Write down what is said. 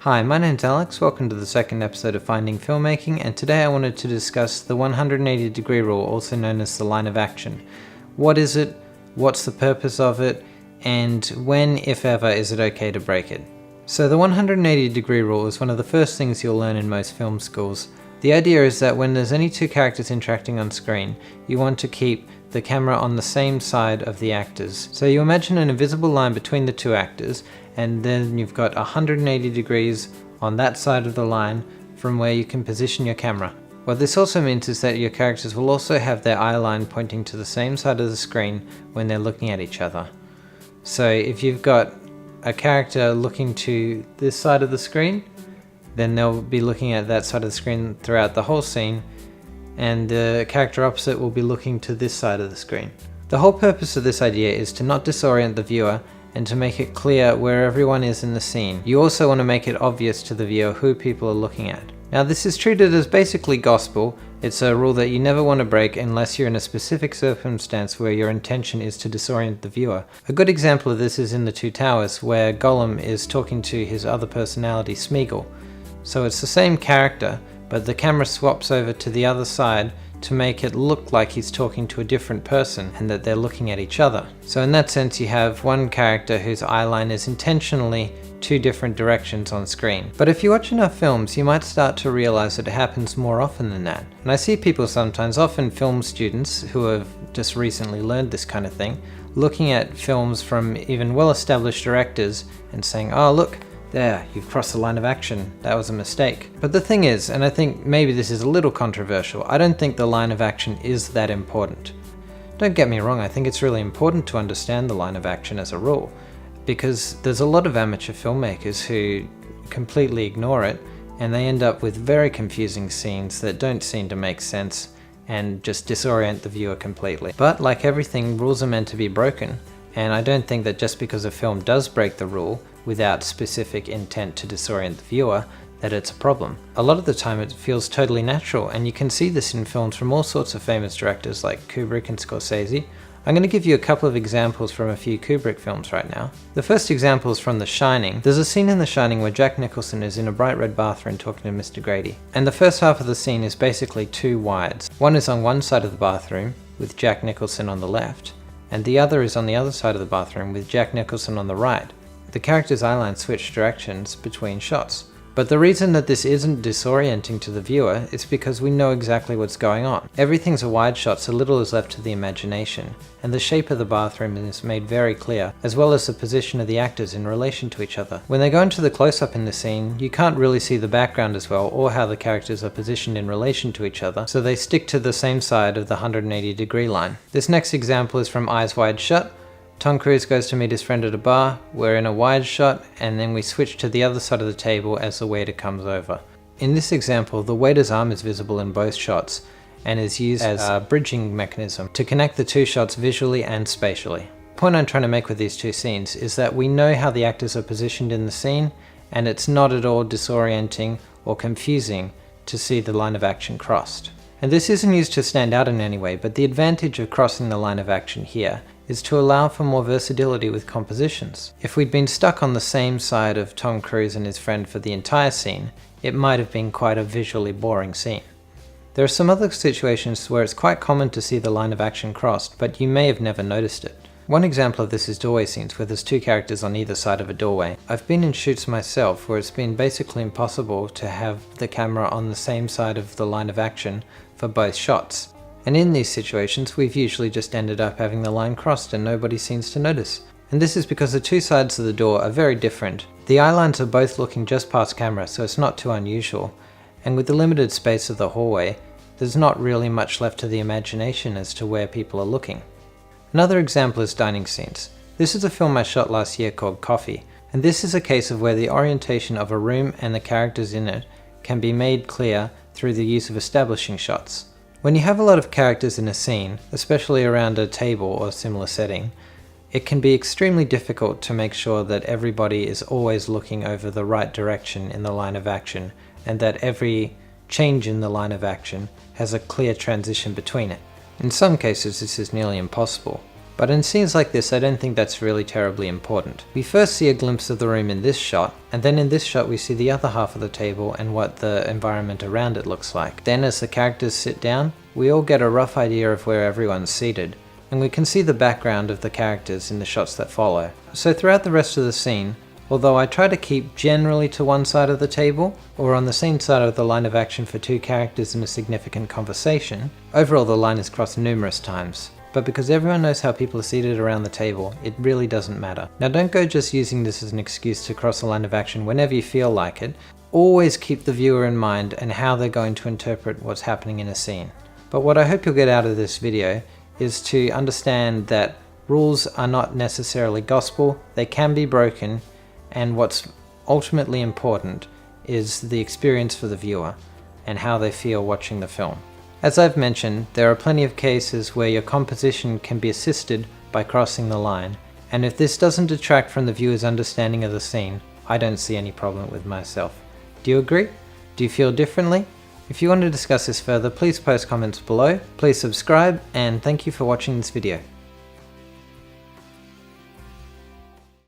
Hi, my name's Alex, welcome to the second episode of Finding Filmmaking, and today I wanted to discuss the 180 degree rule, also known as the line of action. What is it, what's the purpose of it, and when, if ever, is it okay to break it? So the 180 degree rule is one of the first things you'll learn in most film schools. The idea is that when there's any two characters interacting on screen, you want to keep the camera on the same side of the actors. So you imagine an invisible line between the two actors, and then you've got 180 degrees on that side of the line from where you can position your camera. What this also means is that your characters will also have their eye line pointing to the same side of the screen when they're looking at each other. So if you've got a character looking to this side of the screen, then they'll be looking at that side of the screen throughout the whole scene, and the character opposite will be looking to this side of the screen. The whole purpose of this idea is to not disorient the viewer and to make it clear where everyone is in the scene. You also want to make it obvious to the viewer who people are looking at. Now this is treated as basically gospel. It's a rule that you never want to break unless you're in a specific circumstance where your intention is to disorient the viewer. A good example of this is in The Two Towers, where Gollum is talking to his other personality, Smeagol. So it's the same character, but the camera swaps over to the other side to make it look like he's talking to a different person and that they're looking at each other. So in that sense you have one character whose eye line is intentionally two different directions on screen. But if you watch enough films, you might start to realize that it happens more often than that. And I see people sometimes, often film students who have just recently learned this kind of thing, looking at films from even well-established directors and saying, oh look, there, you've crossed the line of action, that was a mistake. But the thing is, and I think maybe this is a little controversial, I don't think the line of action is that important. Don't get me wrong, I think it's really important to understand the line of action as a rule, because there's a lot of amateur filmmakers who completely ignore it, and they end up with very confusing scenes that don't seem to make sense and just disorient the viewer completely. But like everything, rules are meant to be broken, and I don't think that just because a film does break the rule without specific intent to disorient the viewer, that it's a problem. A lot of the time it feels totally natural, and you can see this in films from all sorts of famous directors like Kubrick and Scorsese. I'm going to give you a couple of examples from a few Kubrick films right now. The first example is from The Shining. There's a scene in The Shining where Jack Nicholson is in a bright red bathroom talking to Mr. Grady. And the first half of the scene is basically two wides. One is on one side of the bathroom with Jack Nicholson on the left, and the other is on the other side of the bathroom with Jack Nicholson on the right. The character's eyeline switch directions between shots. But the reason that this isn't disorienting to the viewer is because we know exactly what's going on. Everything's a wide shot, so little is left to the imagination, and the shape of the bathroom is made very clear, as well as the position of the actors in relation to each other. When they go into the close-up in the scene, you can't really see the background as well, or how the characters are positioned in relation to each other, so they stick to the same side of the 180 degree line. This next example is from Eyes Wide Shut. Tom Cruise goes to meet his friend at a bar, we're in a wide shot, and then we switch to the other side of the table as the waiter comes over. In this example, the waiter's arm is visible in both shots, and is used as a bridging mechanism to connect the two shots visually and spatially. The point I'm trying to make with these two scenes is that we know how the actors are positioned in the scene, and it's not at all disorienting or confusing to see the line of action crossed. And this isn't used to stand out in any way, but the advantage of crossing the line of action here is to allow for more versatility with compositions. If we'd been stuck on the same side of Tom Cruise and his friend for the entire scene, it might have been quite a visually boring scene. There are some other situations where it's quite common to see the line of action crossed, but you may have never noticed it. One example of this is doorway scenes where there's two characters on either side of a doorway. I've been in shoots myself where it's been basically impossible to have the camera on the same side of the line of action for both shots. And in these situations, we've usually just ended up having the line crossed and nobody seems to notice. And this is because the two sides of the door are very different. The eye lines are both looking just past camera, so it's not too unusual. And with the limited space of the hallway, there's not really much left to the imagination as to where people are looking. Another example is dining scenes. This is a film I shot last year called Coffee, and this is a case of where the orientation of a room and the characters in it can be made clear through the use of establishing shots. When you have a lot of characters in a scene, especially around a table or similar setting, it can be extremely difficult to make sure that everybody is always looking over the right direction in the line of action, and that every change in the line of action has a clear transition between it. In some cases this is nearly impossible. But in scenes like this, I don't think that's really terribly important. We first see a glimpse of the room in this shot, and then in this shot we see the other half of the table and what the environment around it looks like. Then as the characters sit down, we all get a rough idea of where everyone's seated, and we can see the background of the characters in the shots that follow. So throughout the rest of the scene, although I try to keep generally to one side of the table, or on the same side of the line of action for two characters in a significant conversation, overall the line is crossed numerous times. But because everyone knows how people are seated around the table, it really doesn't matter. Now don't go just using this as an excuse to cross a line of action whenever you feel like it. Always keep the viewer in mind and how they're going to interpret what's happening in a scene. But what I hope you'll get out of this video is to understand that rules are not necessarily gospel, they can be broken, and what's ultimately important is the experience for the viewer and how they feel watching the film. As I've mentioned, there are plenty of cases where your composition can be assisted by crossing the line, and if this doesn't detract from the viewer's understanding of the scene, I don't see any problem with myself. Do you agree? Do you feel differently? If you want to discuss this further, please post comments below, please subscribe, and thank you for watching this video.